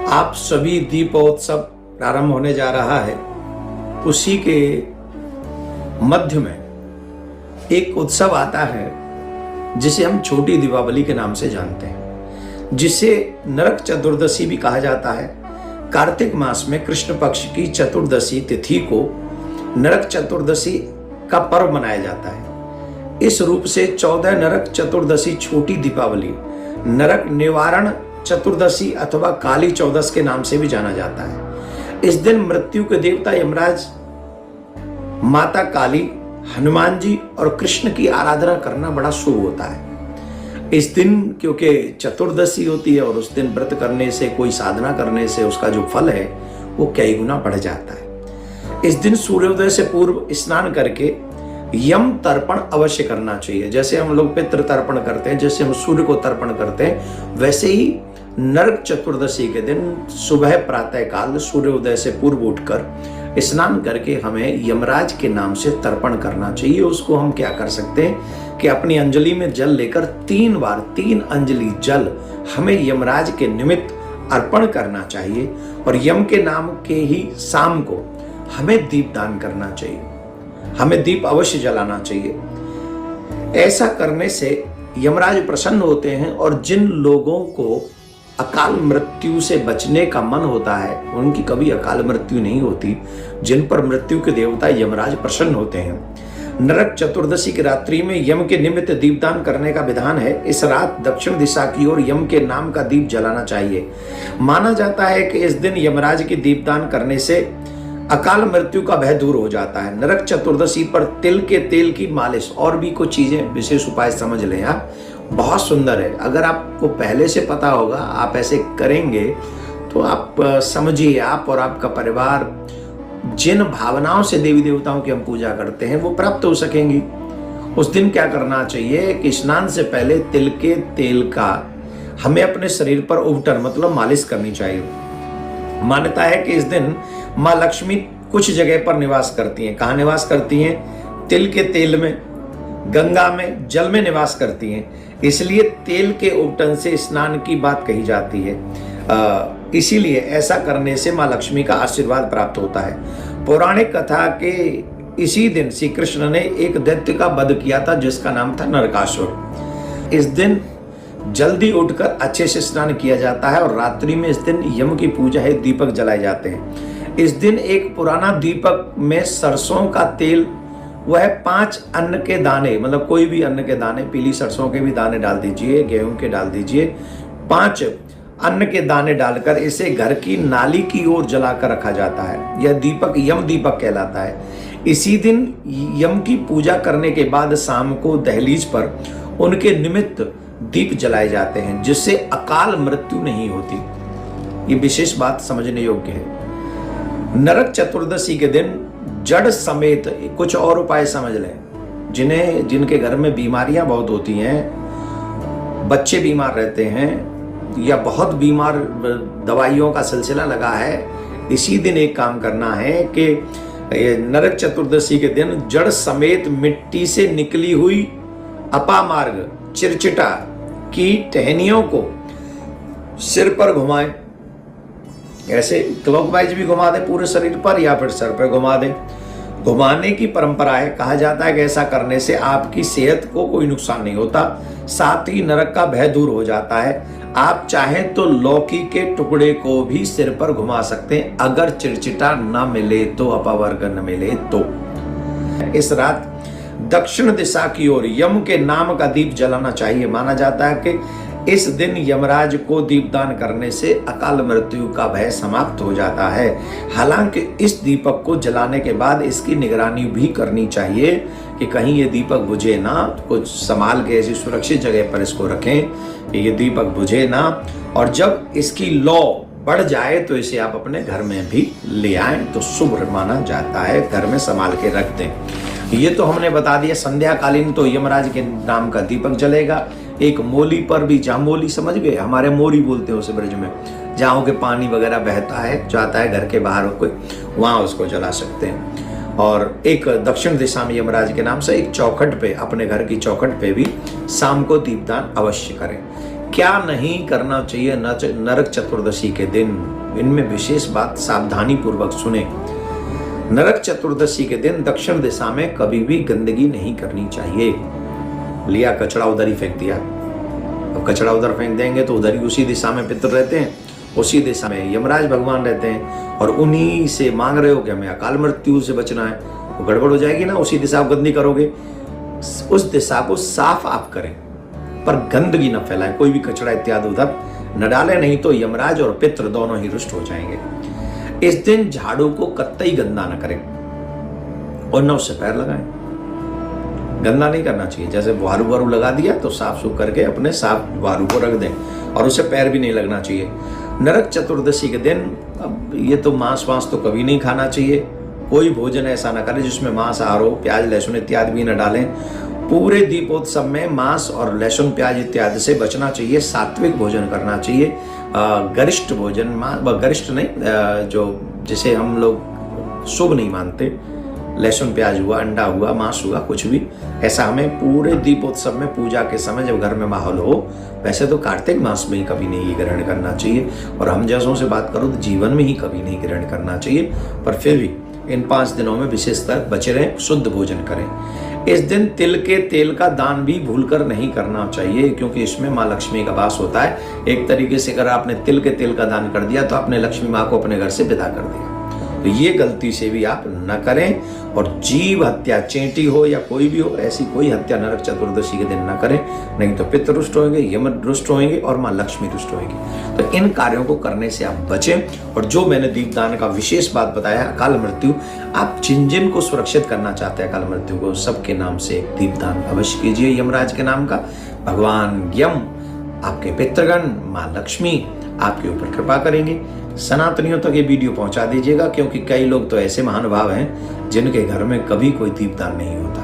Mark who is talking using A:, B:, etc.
A: आप सभी दीपोत्सव प्रारंभ होने जा रहा है। उसी के मध्य में एक उत्सव आता है जिसे हम छोटी दीपावली के नाम से जानते हैं, जिसे नरक चतुर्दशी भी कहा जाता है। कार्तिक मास में कृष्ण पक्ष की चतुर्दशी तिथि को नरक चतुर्दशी का पर्व मनाया जाता है। इस रूप से 14 नरक चतुर्दशी छोटी दीपावली नरक निवारण चतुर्दशी अथवा काली चौदस के नाम से भी जाना जाता है। इस दिन मृत्यु के देवता यमराज, माता काली, हनुमान जी और कृष्ण की आराधना करना बड़ा शुभ होता है। इस दिन क्योंकि चतुर्दशी होती है और उस दिन व्रत करने से, कोई साधना करने से उसका जो फल है वो कई गुना बढ़ जाता है। इस दिन सूर्योदय से पूर्व स्नान करके यम तर्पण अवश्य करना चाहिए। जैसे हम लोग पितृ तर्पण करते हैं, जैसे हम सूर्य को तर्पण करते हैं, वैसे ही नरक चतुर्दशी के दिन सुबह प्रातः काल सूर्योदय से पूर्व उठकर स्नान करके हमें यमराज के नाम से तर्पण करना चाहिए। उसको हम क्या कर सकते हैं कि अपनी अंजलि में जल लेकर 3 बार 3 अंजलि जल हमें यमराज के निमित्त अर्पण करना चाहिए और यम के नाम के ही शाम को हमें दीपदान करना चाहिए। हमें दीप अवश्य जलाना चाहिए। ऐसा करने से यमराज प्रसन्न होते हैं और जिन लोगों को अकाल मृत्यु से बचने का मन होता है उनकी कभी अकाल मृत्यु नहीं होती। जिन पर मृत्यु के देवता यमराज प्रसन्न होते हैं। नरक चतुर्दशी की रात्रि में यम के निमित्त दीपदान करने का विधान है। इस रात दक्षिण दिशा की ओर यम के नाम का दीप जलाना चाहिए। माना जाता है कि इस दिन यमराज के दीपदान करने से अकाल मृत्यु का भय दूर हो जाता है। नरक चतुर्दशी पर तिल के तेल की मालिश और भी कुछ चीजें, विशेष उपाय समझ लें आप, बहुत सुंदर है। अगर आपको पहले से पता होगा, आप ऐसे करेंगे तो आप समझिए, आप और आपका परिवार जिन भावनाओं से देवी देवताओं की हम पूजा करते हैं वो प्राप्त हो सकेंगी। उस दिन क्या करना चाहिए कि स्नान से पहले तिल के तेल का हमें अपने शरीर पर उबटन मतलब मालिश करनी चाहिए। मान्यता है कि इस दिन माँ लक्ष्मी कुछ जगह पर निवास करती हैं। कहाँ निवास करती हैं? तिल के तेल में, गंगा में, जल में निवास करती हैं। इसलिए तेल के उबटन से स्नान की बात कही जाती है। इसीलिए ऐसा करने से माँ लक्ष्मी का आशीर्वाद प्राप्त होता है। पौराणिक कथा के इसी दिन श्री कृष्ण ने एक दैत्य का वध किया था जिसका नाम था नरकासुर। इस दिन जल्दी उठकर अच्छे से स्नान किया जाता है और रात्रि में इस दिन यम की पूजा है, दीपक जलाए जाते हैं। इस दिन एक पुराना दीपक में सरसों का तेल, वह 5 अन्न के दाने, मतलब कोई भी अन्न के दाने, पीली सरसों के भी दाने डाल दीजिए, गेहूं के डाल दीजिए, 5 अन्न के दाने डालकर इसे घर की नाली की ओर जलाकर रखा जाता है। यह दीपक यम दीपक कहलाता है। इसी दिन यम की पूजा करने के बाद शाम को दहलीज पर उनके निमित्त दीप जलाए जाते हैं, जिससे अकाल मृत्यु नहीं होती। ये विशेष बात समझने योग्य है। नरक चतुर्दशी के दिन जड़ समेत कुछ और उपाय समझ लें। जिनके घर में बीमारियां बहुत होती हैं, बच्चे बीमार रहते हैं या बहुत बीमार, दवाइयों का सिलसिला लगा है, इसी दिन एक काम करना है कि नरक चतुर्दशी के दिन जड़ समेत मिट्टी से निकली हुई अपामार्ग चिरचिटा की टहनियों को सिर पर घुमाएं। ऐसे क्लॉकवाइज भी घुमा दें पूरे शरीर पर या फिर सर पर घुमा दें। घुमाने की परंपरा है। कहा जाता है कि ऐसा करने से आपकी सेहत को कोई नुकसान नहीं होता, साथ ही नरक का भय दूर हो जाता है। आप चाहें तो लौकी के टुकड़े को भी सिर पर घुमा सकते हैं, अगर चिरचिटा न मिले तो, अपावर्ग न मिले तो। इस रात दक्षिण दिशा की ओर यम के नाम का दीप जलाना चाहिए। माना जाता है कि इस दिन यमराज को दीपदान करने से अकाल मृत्यु का भय समाप्त हो जाता है। हालांकि इस दीपक को जलाने के बाद इसकी निगरानी भी करनी चाहिए कि कहीं ये दीपक बुझे ना। कुछ संभाल के ऐसी सुरक्षित जगह पर इसको रखें कि ये दीपक बुझे ना, और जब इसकी लौ बढ़ जाए तो इसे आप अपने घर में भी ले आएं तो शुभ माना जाता है। घर में संभाल के रख दें। ये तो हमने बता दिया। संध्या कालीन तो यमराज के नाम का दीपक जलेगा। एक मोली पर भी, जामोली समझ गए, हमारे मोरी बोलते हैं उसे ब्रज में, जहाँ के पानी वगैरह बहता है, जाता है घर के बाहर कोई, वहां उसको जला सकते हैं। और एक दक्षिण दिशा में यमराज के नाम से एक चौखट पे, अपने घर की चौखट पे भी शाम को दीपदान अवश्य करें। क्या नहीं करना चाहिए नरक चतुर्दशी के दिन, इनमें विशेष बात सावधानी पूर्वक सुने। नरक चतुर्दशी के दिन दक्षिण दिशा में कभी भी गंदगी नहीं करनी चाहिए। लिया कचरा उधर ही फेंक दिया, अब कचरा उधर फेंक देंगे तो उधर ही उसी दिशा में पितर रहते हैं, उसी दिशा में यमराज भगवान रहते हैं, और उन्हीं से मांग रहे हो कि हमें अकाल मृत्यु से बचना है, तो गड़बड़ हो जाएगी ना। उसी दिशा को गंदी करोगे, उस दिशा को साफ आप करें पर गंदगी न फैलाएं, कोई भी कचरा इत्यादि उधर न डालें, नहीं तो यमराज और पितृ दोनों ही रुष्ट हो जाएंगे। इस दिन झाड़ू को कतई गंदा न करें और न उससे पैर लगाएं, गंदा नहीं करना चाहिए। जैसे वारू वारू लगा दिया तो साफ सुफ करके अपने साफ वारू को रख दें, और उसे पैर भी नहीं लगना चाहिए। नरक चतुर्दशी के दिन अब ये तो मांस वांस तो कभी नहीं खाना चाहिए, कोई भोजन ऐसा ना करें जिसमें मांस आहार हो, प्याज लहसुन इत्यादि भी न डालें। पूरे दीपोत्सव में मांस और लहसुन प्याज इत्यादि से बचना चाहिए, सात्विक भोजन करना चाहिए। गरिष्ठ भोजन, गरिष्ठ नहीं, जो जिसे हम लोग शुभ नहीं मानते, लहसुन प्याज हुआ, अंडा हुआ, मांस हुआ, कुछ भी ऐसा हमें पूरे दीपोत्सव में पूजा के समय जब घर में माहौल हो, वैसे तो कार्तिक मास में ही कभी नहीं ग्रहण करना चाहिए, और हम जैसों से बात करो तो जीवन में ही कभी नहीं ग्रहण करना चाहिए। पर फिर भी इन 5 दिनों में विशेषतर बचे रहें, शुद्ध भोजन करें। इस दिन तिल के तेल का दान भी भूलकर नहीं करना चाहिए, क्योंकि इसमें माँ लक्ष्मी का वास होता है। एक तरीके से अगर आपने तिल के तेल का दान कर दिया तो आपने लक्ष्मी माँ को अपने घर से विदा कर दिया, तो ये गलती से भी आप न करें। और जीव हत्या, चेंटी हो या कोई भी हो, ऐसी कोई हत्या नरक चतुर्दशी के दिन न करें, नहीं तो पितृ रुष्ट होंगे, यम रुष्ट होंगे और माँ लक्ष्मी रुष्ट होंगी। तो इन कार्यों को करने से आप बचें। और जो मैंने दीपदान का विशेष बात बताया, अकाल मृत्यु, आप जिन जिन को सुरक्षित करना चाहते हैं अकाल मृत्यु को, सबके नाम से दीपदान अवश्य कीजिए यमराज के नाम का। भगवान यम, आपके पितृगण, माँ लक्ष्मी आपके ऊपर कृपा करेंगे। सनातनियों तक ये वीडियो पहुंचा दीजिएगा, क्योंकि कई लोग तो ऐसे महानुभाव हैं जिनके घर में कभी कोई दीपदान नहीं होता।